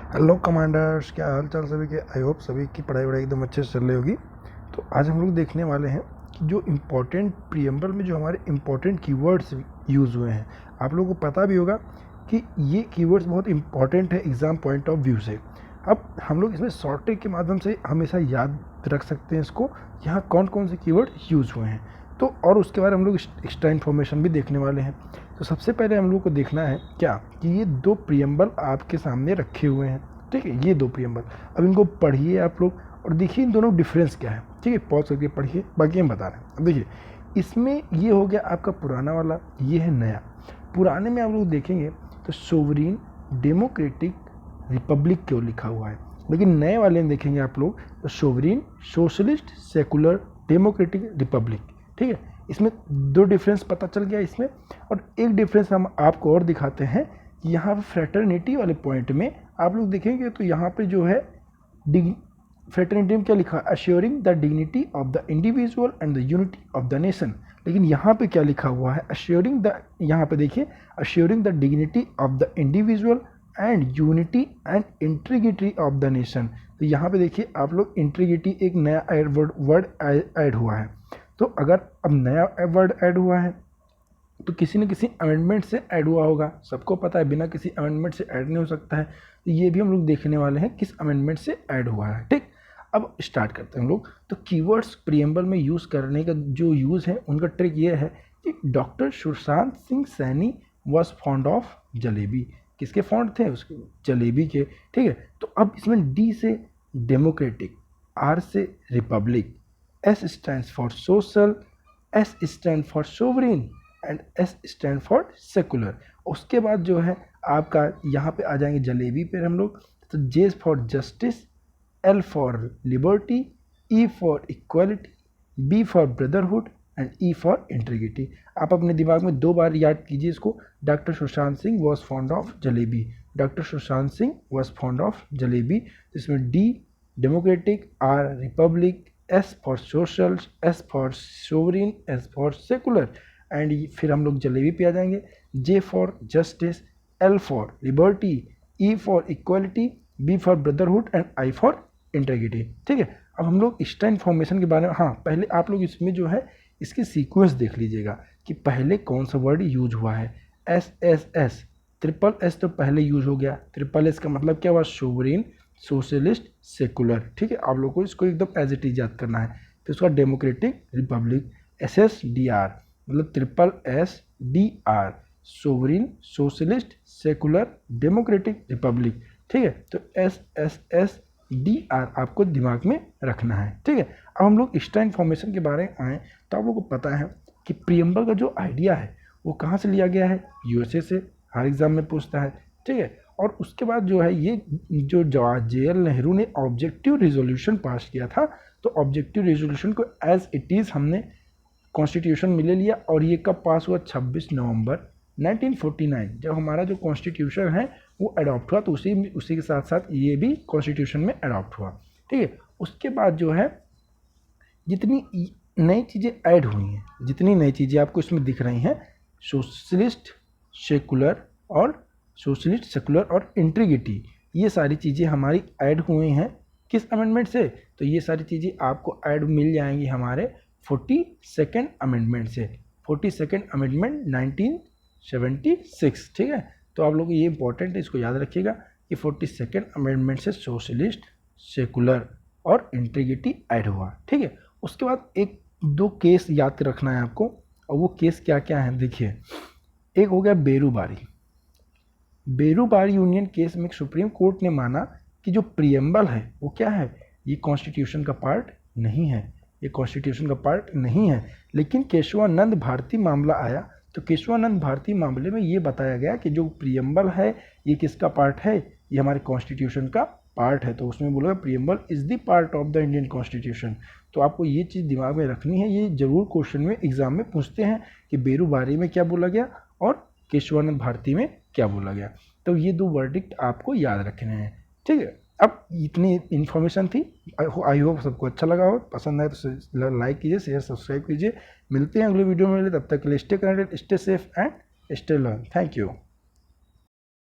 Hello commanders, क्या हाल चाल सभी के। आई होप सभी की पढ़ाई वढ़ाई एकदम अच्छे से चल रही होगी। तो आज हम लोग देखने वाले हैं कि जो इम्पोर्टेंट प्रीएम्बल में जो हमारे इम्पोर्टेंट कीवर्ड्स यूज़ हुए हैं, आप लोगों को पता भी होगा कि ये कीवर्ड्स बहुत इंपॉर्टेंट है एग्ज़ाम पॉइंट ऑफ व्यू से। अब हम लोग इसमें शॉर्ट ट्रिक के माध्यम से हमेशा याद रख सकते हैं इसको, यहाँ कौन कौन से कीवर्ड यूज़ हुए हैं। तो और उसके बाद हम लोग एक्स्ट्रा इन्फॉर्मेशन भी देखने वाले हैं। तो सबसे पहले हम लोग को देखना है क्या कि ये दो प्रीएम्बल आपके सामने रखे हुए हैं, ठीक है। ये दो प्रीएम्बल, अब इनको पढ़िए आप लोग और देखिए इन दोनों डिफरेंस क्या है, ठीक है। पॉज करके पढ़िए, बाकी हम बता रहे हैं। अब देखिए इसमें ये हो गया आपका पुराना वाला, ये है नया। पुराने में आप लोग देखेंगे तो सोवरीन डेमोक्रेटिक रिपब्लिक क्यों लिखा हुआ है, लेकिन नए वाले में देखेंगे आप लोग तो sovereign socialist secular democratic Republic, ठीक है। इसमें दो डिफरेंस पता चल गया इसमें। और एक डिफरेंस हम आपको और दिखाते हैं कि यहाँ पे फ्रेटर्निटी वाले पॉइंट में आप लोग देखेंगे तो यहाँ पे जो है फ्रेटर्निटी में क्या लिखा है, assuring the dignity of the individual and the unity of the nation. लेकिन यहाँ पे क्या लिखा हुआ है, अश्योरिंग द, यहाँ पे देखिए assuring the dignity of the individual and unity and integrity of the nation. तो यहाँ पे देखिए आप लोग इंटीग्रिटी एक नया वर्ड ऐड हुआ है। तो अगर अब नया वर्ड ऐड हुआ है तो किसी न किसी अमेंडमेंट से ऐड हुआ होगा, सबको पता है बिना किसी अमेंडमेंट से ऐड नहीं हो सकता है। तो ये भी हम लोग देखने वाले हैं किस अमेंडमेंट से ऐड हुआ है, ठीक। अब स्टार्ट करते हैं हम लोग। तो कीवर्ड्स प्रीएम्बल में यूज़ करने का जो यूज़ है उनका ट्रिक ये है कि doctor Sushant Singh Saini was fond of jalebi. किसके फॉन्ड थे, उसके जलेबी के, ठीक है। तो अब इसमें डी से डेमोक्रेटिक, आर से Republic, S stands for social, S stand for sovereign and S stand for secular। उसके बाद जो है आपका यहाँ पे आ जाएंगे जलेबी पे हम लोग। तो J for justice, L for liberty, E for equality, B for brotherhood and E for integrity. आप अपने दिमाग में दो बार याद कीजिए इसको। Doctor Sushant Singh was fond of jalebi, doctor Sushant Singh was fond of jalebi. इसमें D democratic, R Republic, S for social, S for sovereign, S for secular and फिर हम लोग जलेबी पे आ जाएंगे। J for justice, L for liberty, E for equality, B for brotherhood and I for integrity, ठीक है। अब हम लोग एक्स्ट्रा इन्फॉर्मेशन के बारे में, हाँ पहले आप लोग इसमें जो है इसकी सीक्वेंस देख लीजिएगा कि पहले कौन सा वर्ड यूज हुआ है। SSS, ट्रिपल S तो पहले यूज हो गया। ट्रिपल S का मतलब क्या हुआ, सोवरीन सोशलिस्ट सेकुलर, ठीक है। आप लोग को इसको एकदम एज इट इज याद करना है। फिर उसका डेमोक्रेटिक रिपब्लिक, SSDR मतलब triple SDR, sovereign socialist secular democratic Republic, ठीक है। तो SSSDR आपको दिमाग में रखना है, ठीक है। अब हम लोग एक्स्ट्रा इन्फॉर्मेशन के बारे में आए तो आप लोगों को पता है कि प्रीएम्बल का जो आइडिया है वो कहाँ से लिया गया है, USA से, हर एग्जाम में पूछता है, ठीक है। और उसके बाद जो है ये जो JL नेहरू ने ऑब्जेक्टिव रेजोल्यूशन पास किया था, तो ऑब्जेक्टिव रेजोल्यूशन को एज इट इज़ हमने कॉन्स्टिट्यूशन में ले लिया। और ये कब पास हुआ, 26 नवंबर 1949, जब हमारा जो कॉन्स्टिट्यूशन है वो अडॉप्ट हुआ। तो उसी के साथ साथ ये भी कॉन्स्टिट्यूशन में अडॉप्ट हुआ, ठीक है। उसके बाद जो है जितनी नई चीज़ें ऐड हुई हैं, जितनी नई चीज़ें आपको इसमें दिख रही हैं, सोशलिस्ट सेकुलर और इंटीग्रिटी, ये सारी चीज़ें हमारी ऐड हुई हैं किस अमेंडमेंट से, तो ये सारी चीज़ें आपको ऐड मिल जाएंगी हमारे 42nd अमेंडमेंट से। 42nd अमेंडमेंट 1976, ठीक है। तो आप लोग ये इंपॉर्टेंट है, इसको याद रखिएगा कि 42nd अमेंडमेंट से सोशलिस्ट सेकुलर और इंटीग्रिटी ऐड हुआ, ठीक है। उसके बाद एक दो केस याद रखना है आपको, और वो केस क्या क्या है देखिए। एक हो गया बेरूबारी यूनियन केस में सुप्रीम कोर्ट ने माना कि जो प्रीएम्बल है वो क्या है, ये कॉन्स्टिट्यूशन का पार्ट नहीं है, ये कॉन्स्टिट्यूशन का पार्ट नहीं है। लेकिन केशवानंद भारती मामला आया तो केशवानंद भारती मामले में ये बताया गया कि जो प्रीएम्बल है ये किसका पार्ट है, ये हमारे कॉन्स्टिट्यूशन का पार्ट है। तो उसमें बोला preamble is the part of the Indian constitution. तो आपको ये चीज़ दिमाग में रखनी है, ये जरूर क्वेश्चन में एग्जाम में पूछते हैं कि बेरूबारी में क्या बोला गया और केशवानंद भारती में क्या बोला गया। तो ये दो वर्डिक्ट आपको याद रखने हैं, ठीक है। अब इतनी इन्फॉर्मेशन थी, आई होप सबको अच्छा लगा हो, पसंद आए तो लाइक कीजिए, शेयर सब्सक्राइब कीजिए। मिलते हैं अगले वीडियो में, तब तक के लिए stay connected, stay safe and stay learn. Thank you.